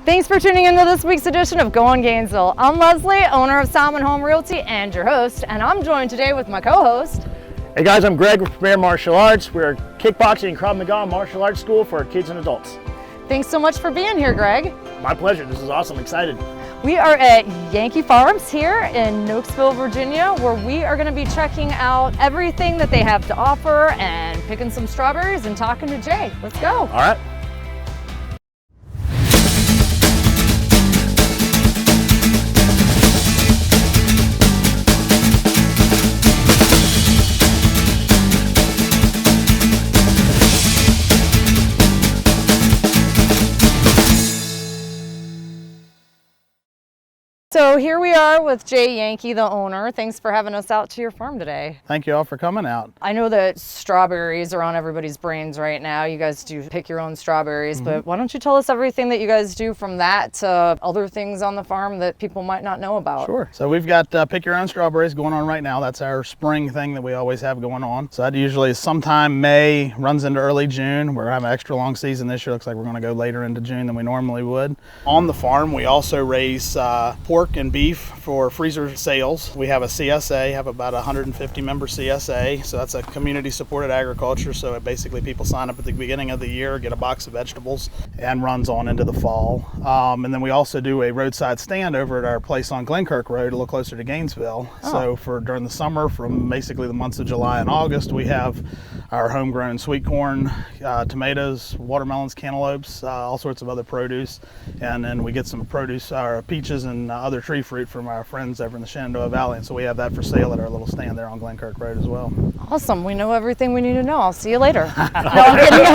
Thanks for tuning into this week's edition of Going Gainesville. I'm Lesley, owner of Salman Home Realty and your host, and I'm joined today with my co-host. Hey guys, I'm Greg with Premier Martial Arts. We're a kickboxing and Krav Maga martial arts school for kids and adults. Thanks so much for being here, Greg. My pleasure. This is awesome. Excited. We are at Yankey Farms here in Nokesville, Virginia, where we are going to be checking out everything that they have to offer and picking some strawberries and talking to Jay. Let's go. All right. So here we are with Jay Yankey, the owner. Thanks for having us out to your farm today. Thank you all for coming out. I know that strawberries are on everybody's brains right now. You guys do pick your own strawberries, but why don't you tell us everything that you guys do from that to other things on the farm that people might not know about? Sure. So we've got pick your own strawberries going on right now. That's our spring thing that we always have going on. So that usually is sometime May, runs into early June. We're having an extra long season this year. Looks like we're going to go later into June than we normally would. On the farm, we also raise pork and beef for freezer sales. We have a CSA, have about 150 member CSA. So that's a community supported agriculture. So basically people sign up at the beginning of the year, get a box of vegetables, and runs on into the fall. And then we also do a roadside stand over at our place on Glenkirk Road, a little closer to Gainesville. So for during the summer, from basically the months of July and August, we have our homegrown sweet corn, tomatoes, watermelons, cantaloupes, all sorts of other produce. And then we get some produce, our peaches and other tree fruit from our friends over in the Shenandoah Valley. And so we have that for sale at our little stand there on Glenkirk Road as well. Awesome. We know everything we need to know. I'll see you later. No, I'm kidding.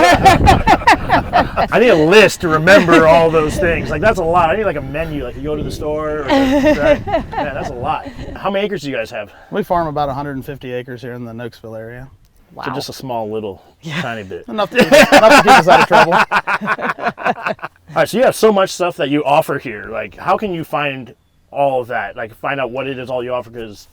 I need a list to remember all those things. Like that's a lot. I need like a menu. Like you go to the store. Right? Yeah, that's a lot. How many acres do you guys have? We farm about 150 acres here in the Nokesville area. Wow. So just a small little tiny bit. Enough to keep us out of trouble. All right, so you have so much stuff that you offer here. Like how can you find all of that? Like find out what it is all you offer, because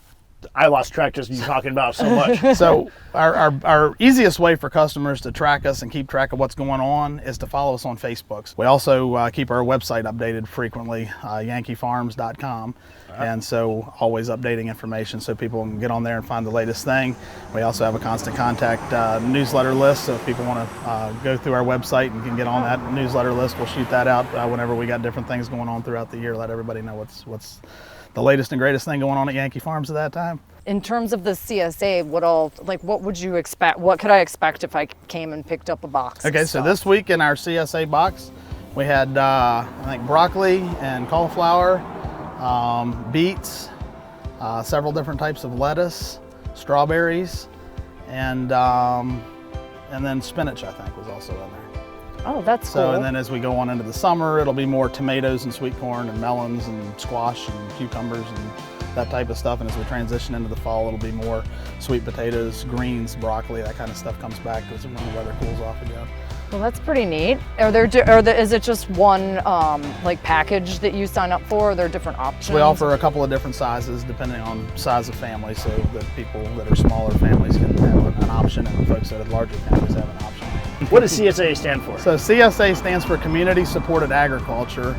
I lost track just you talking about so much. So our easiest way for customers to track us and keep track of what's going on is to follow us on Facebook. We also keep our website updated frequently, yankeyfarms.com. And so always updating information so people can get on there and find the latest thing. We also have a constant contact newsletter list, so if people want to go through our website and can get on that newsletter list, we'll shoot that out whenever we got different things going on throughout the year, let everybody know what's the latest and greatest thing going on at Yankey Farms at that time. In terms of the CSA, what would you expect? What could I expect if I came and picked up a box? Okay, so this week in our CSA box, we had I think broccoli and cauliflower, beets, several different types of lettuce, strawberries, and then spinach I think was also in there. Oh, that's cool. So, and then as we go on into the summer, it'll be more tomatoes and sweet corn and melons and squash and cucumbers and that type of stuff. And as we transition into the fall, it'll be more sweet potatoes, greens, broccoli, that kind of stuff comes back as when the weather cools off again. Well, that's pretty neat. Is it just one like package that you sign up for? Or are there different options? We offer a couple of different sizes depending on size of family, so that people that are smaller families can have an option, and folks that are larger families have an option. What does CSA stand for? So CSA stands for Community Supported Agriculture,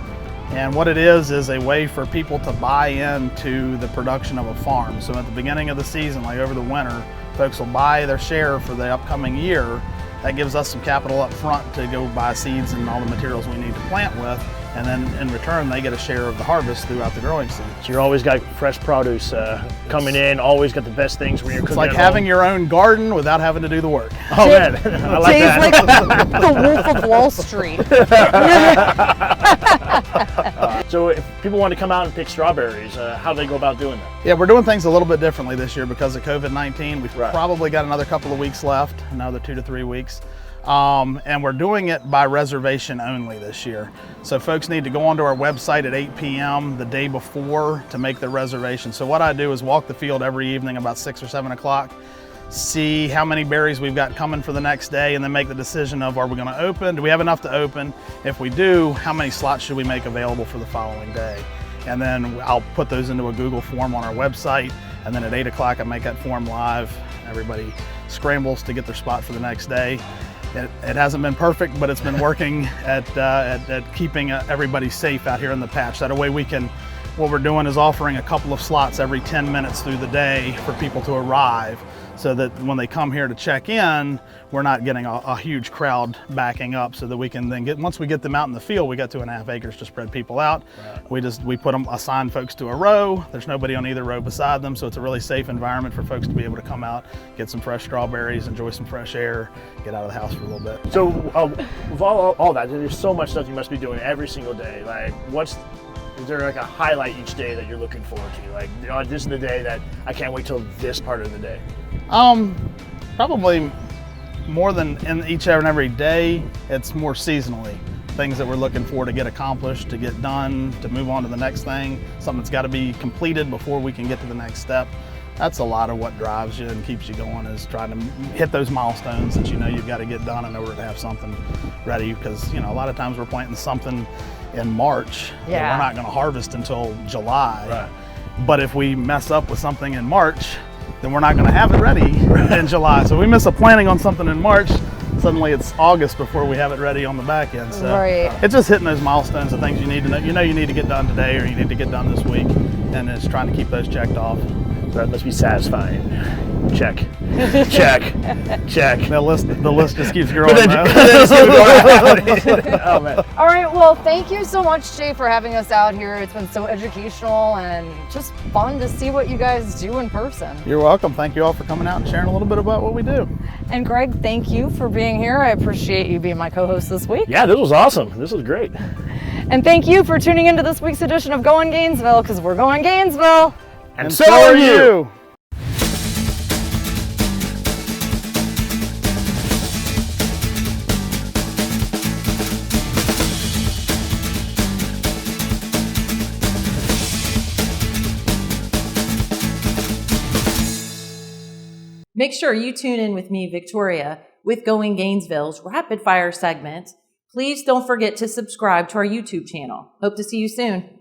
and what it is a way for people to buy into the production of a farm. So at the beginning of the season, like over the winter, folks will buy their share for the upcoming year. That gives us some capital up front to go buy seeds and all the materials we need to plant with, and then in return they get a share of the harvest throughout the growing season. So you're always got fresh produce coming in, always got the best things when you're cooking. It's like having your own garden without having to do the work. Oh man, I like Jay's that. like the Wolf of Wall Street. So if people want to come out and pick strawberries, how do they go about doing that? Yeah, we're doing things a little bit differently this year because of COVID-19. We've probably got another couple of weeks left, another 2 to 3 weeks. And we're doing it by reservation only this year. So folks need to go onto our website at 8 p.m. the day before to make their reservation. So what I do is walk the field every evening about 6 or 7 o'clock, see how many berries we've got coming for the next day, and then make the decision of, are we going to open? Do we have enough to open? If we do, how many slots should we make available for the following day? And then I'll put those into a Google form on our website, and then at 8 o'clock I make that form live. Everybody scrambles to get their spot for the next day. It hasn't been perfect, but it's been working at keeping everybody safe out here in the patch. That way what we're doing is offering a couple of slots every 10 minutes through the day for people to arrive, so that when they come here to check in, we're not getting a huge crowd backing up, so that we can then once we get them out in the field, we got 2.5 acres to spread people out. Right. We put them, assign folks to a row. There's nobody on either row beside them, so it's a really safe environment for folks to be able to come out, get some fresh strawberries, enjoy some fresh air, get out of the house for a little bit. So with all that, there's so much stuff you must be doing every single day. Like, is there like a highlight each day that you're looking forward to? Like, this is the day that I can't wait till this part of the day. Probably more than in each and every day, it's more seasonally. Things that we're looking for to get accomplished, to get done, to move on to the next thing. Something that's got to be completed before we can get to the next step. That's a lot of what drives you and keeps you going, is trying to hit those milestones that you know you've got to get done in order to have something ready. Because a lot of times we're planting something in March that we're not going to harvest until July. Right. But if we mess up with something in March, then we're not going to have it ready in July. So we miss a planting on something in March, suddenly it's August before we have it ready on the back end. So it's just hitting those milestones of things you need to know. You need to get done today, or you need to get done this week, and it's trying to keep those checked off. That must be satisfying. Check, check, check. The list just keeps growing. Oh, man. All right, well, thank you so much, Jay, for having us out here. It's been so educational and just fun to see what you guys do in person. You're welcome. Thank you all for coming out and sharing a little bit about what we do. And Greg, thank you for being here. I appreciate you being my co-host this week. Yeah, this was awesome. This was great. And thank you for tuning into this week's edition of Going Gainesville, because we're going Gainesville. And so are you. Make sure you tune in with me, Victoria, with Going Gainesville's Rapid Fire segment. Please don't forget to subscribe to our YouTube channel. Hope to see you soon.